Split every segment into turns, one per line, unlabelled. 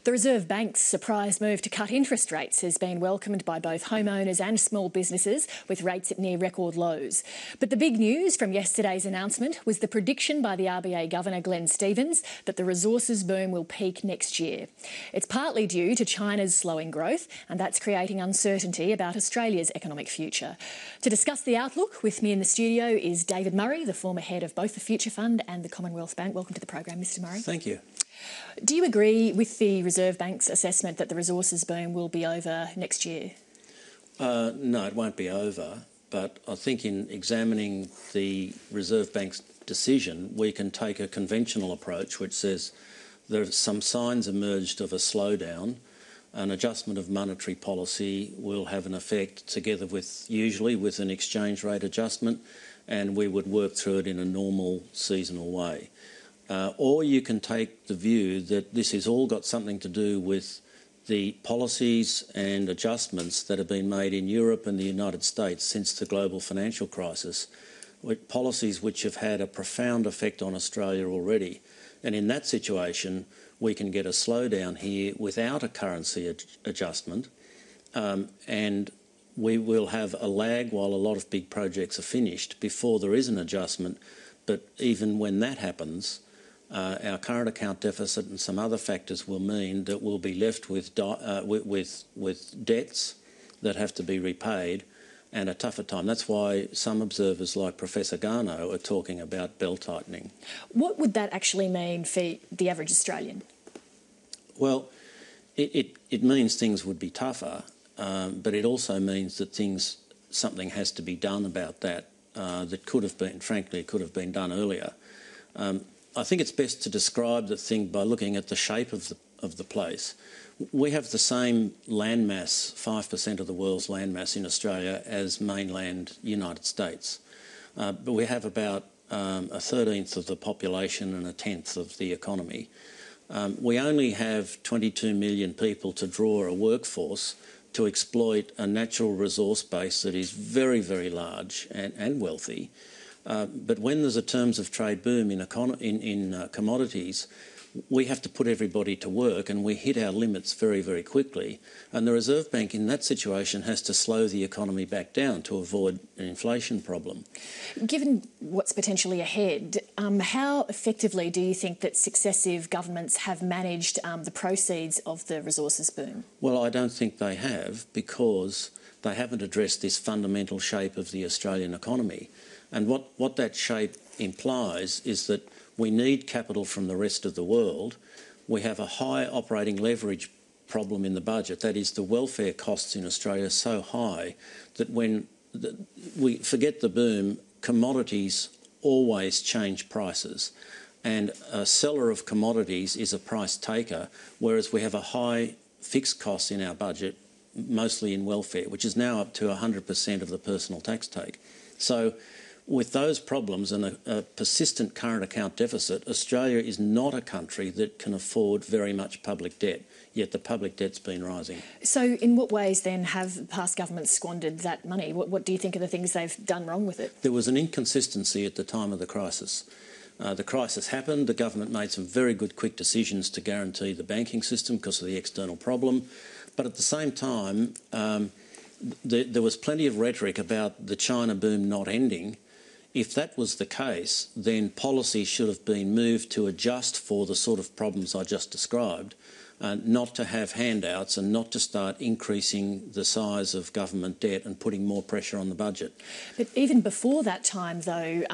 The Reserve Bank's surprise move to cut interest rates has been welcomed by both homeowners and small businesses, with rates at near record lows. But the big news from yesterday's announcement was the prediction by the RBA Governor Glenn Stevens that the resources boom will peak next year. It's partly due to China's slowing growth, and that's creating uncertainty about Australia's economic future. To discuss the outlook, with me in the studio is David Murray, the former head of both the Future Fund and the Commonwealth Bank. Welcome to the program, Mr Murray.
Thank you.
Do you agree with the Reserve Bank's assessment that the resources boom will be over next year?
No, it won't be over, but I think in examining the Reserve Bank's decision, we can take a conventional approach which says there are some signs emerged of a slowdown. An adjustment of monetary policy will have an effect together with, usually with an exchange rate adjustment, and we would work through it in a normal seasonal way. Or you can take the view that this has all got something to do with the policies and adjustments that have been made in Europe and the United States since the global financial crisis, with policies which have had a profound effect on Australia already. And in that situation, we can get a slowdown here without a currency adjustment, and we will have a lag while a lot of big projects are finished before there is an adjustment. But even when that happens, our current account deficit and some other factors will mean that we'll be left with debts that have to be repaid and a tougher time. That's why some observers like Professor Garneau are talking about belt tightening.
What would that actually mean for the average Australian?
Well, it means things would be tougher, but it also means that something has to be done about that that could have been, frankly, could have been done earlier. I think it's best to describe the thing by looking at the shape of the place. We have the same landmass, 5% of the world's landmass in Australia, as mainland United States. But we have about a 13th of the population and a 10th of the economy. We only have 22 million people to draw a workforce to exploit a natural resource base that is very, very large and wealthy. But when there's a terms of trade boom in commodities, we have to put everybody to work, and we hit our limits very, very quickly. And the Reserve Bank in that situation has to slow the economy back down to avoid an inflation problem.
Given what's potentially ahead, how effectively do you think that successive governments have managed the proceeds of the resources boom? Well,
I don't think they have, because they haven't addressed this fundamental shape of the Australian economy. And what that shape implies is that we need capital from the rest of the world. We have a high operating leverage problem in the budget. That is, the welfare costs in Australia are so high that when we forget the boom, commodities always change prices. And a seller of commodities is a price taker, whereas we have a high fixed cost in our budget, mostly in welfare, which is now up to 100% of the personal tax take. So with those problems and a persistent current account deficit, Australia is not a country that can afford very much public debt, yet the public debt's been rising.
So in what ways then have past governments squandered that money? What do you think are the things they've done wrong with it?
There was an inconsistency at the time of the crisis. The crisis happened, the government made some very good quick decisions to guarantee the banking system because of the external problem, but at the same time there was plenty of rhetoric about the China boom not ending. If that was the case, then policy should have been moved to adjust for the sort of problems I just described, not to have handouts and not to start increasing the size of government debt and putting more pressure on the budget.
But even before that time, though,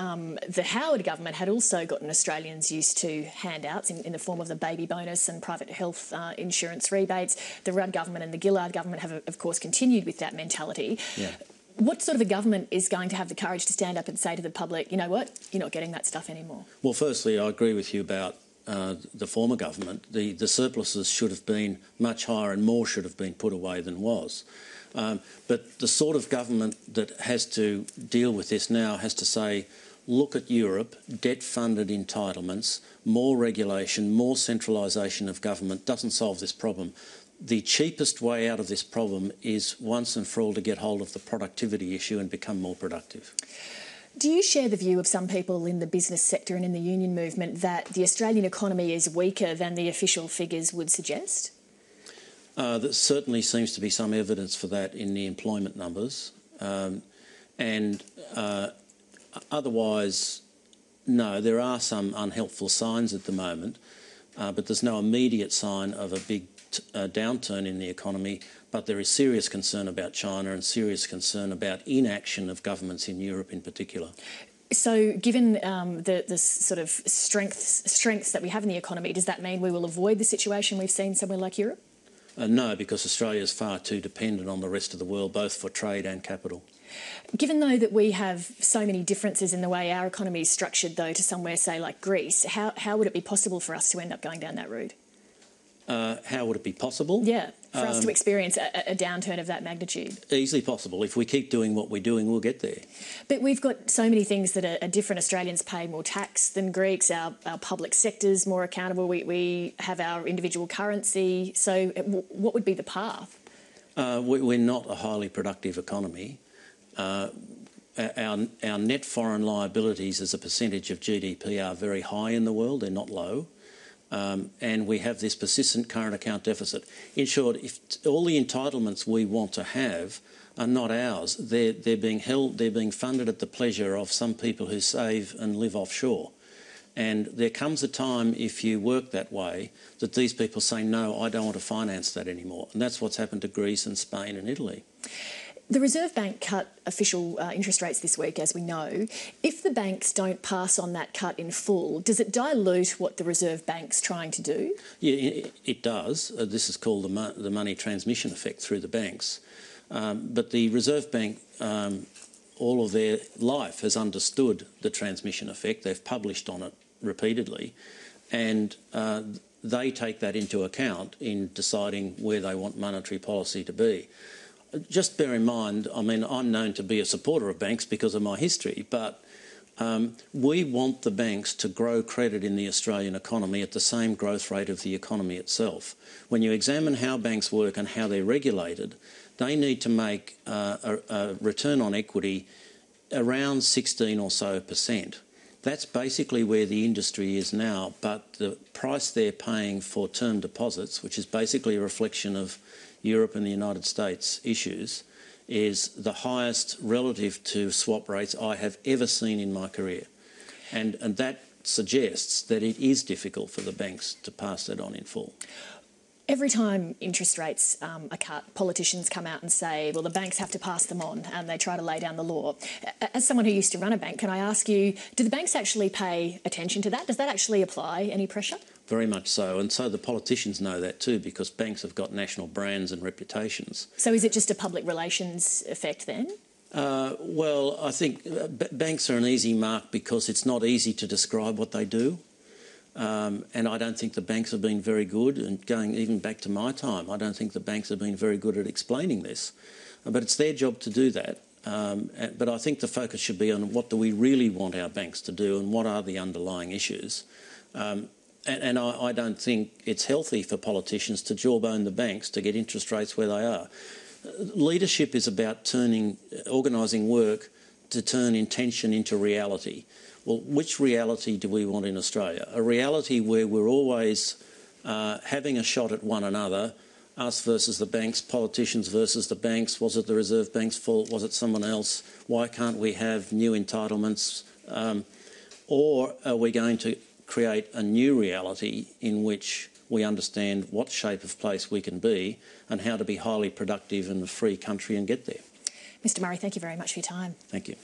the Howard government had also gotten Australians used to handouts in the form of the baby bonus and private health insurance rebates. The Rudd government and the Gillard government have, of course, continued with that mentality.
Yeah.
What sort of a government is going to have the courage to stand up and say to the public, you know what, you're not getting that stuff anymore?
Well, firstly, I agree with you about the former government. The surpluses should have been much higher and more should have been put away than was. But the sort of government that has to deal with this now has to say, look at Europe, debt-funded entitlements, more regulation, more centralisation of government doesn't solve this problem. The cheapest way out of this problem is once and for all to get hold of the productivity issue and become more productive.
Do you share the view of some people in the business sector and in the union movement that the Australian economy is weaker than the official figures would suggest?
There certainly seems to be some evidence for that in the employment numbers. Otherwise, no, there are some unhelpful signs at the moment, but there's no immediate sign of a big downturn in the economy. But there is serious concern about China and serious concern about inaction of governments in Europe in particular.
So given the sort of strengths that we have in the economy, does that mean we will avoid the situation we've seen somewhere like Europe?
No, because Australia is far too dependent on the rest of the world, both for trade and capital.
Given, though, that we have so many differences in the way our economy is structured, though, to somewhere, say, like Greece, how would it be possible for us to end up going down that route?
How would it be possible?
Yeah, for us to experience a downturn of that magnitude.
Easily possible. If we keep doing what we're doing, we'll get there.
But we've got so many things that are different. Australians pay more tax than Greeks. Our public sector's more accountable. We have our individual currency. So what would be the path?
We're not a highly productive economy. Our net foreign liabilities as a percentage of GDP are very high in the world. They're not low. And we have this persistent current account deficit. In short, if all the entitlements we want to have are not ours, they're being funded at the pleasure of some people who save and live offshore. And there comes a time, if you work that way, that these people say, no, I don't want to finance that anymore. And that's what's happened to Greece and Spain and Italy.
The Reserve Bank cut official interest rates this week, as we know. If the banks don't pass on that cut in full, does it dilute what the Reserve Bank's trying to do?
Yeah, it does. This is called the money transmission effect through the banks. But the Reserve Bank, all of their life, has understood the transmission effect. They've published on it repeatedly. And they take that into account in deciding where they want monetary policy to be. Just bear in mind, I mean, I'm known to be a supporter of banks because of my history, but we want the banks to grow credit in the Australian economy at the same growth rate of the economy itself. When you examine how banks work and how they're regulated, they need to make a return on equity around 16 or so %. That's basically where the industry is now, but the price they're paying for term deposits, which is basically a reflection of Europe and the United States issues, is the highest relative to swap rates I have ever seen in my career. And that suggests that it is difficult for the banks to pass that on in full.
Every time interest rates are cut, politicians come out and say, well, the banks have to pass them on, and they try to lay down the law. As someone who used to run a bank, can I ask you, do the banks actually pay attention to that? Does that actually apply any pressure?
Very much so, and so the politicians know that too, because banks have got national brands and reputations.
So is it just a public relations effect then?
Well, I think banks are an easy mark because it's not easy to describe what they do. And I don't think the banks have been very good, and going even back to my time, I don't think the banks have been very good at explaining this. But it's their job to do that. But I think the focus should be on what do we really want our banks to do and what are the underlying issues. And I don't think it's healthy for politicians to jawbone the banks to get interest rates where they are. Leadership is about organising work to turn intention into reality. Well, which reality do we want in Australia? A reality where we're always having a shot at one another, us versus the banks, politicians versus the banks. Was it the Reserve Bank's fault? Was it someone else? Why can't we have new entitlements? Or are we going to create a new reality in which we understand what shape of place we can be and how to be highly productive in a free country and get there?
Mr Murray, thank you very much for your time.
Thank you.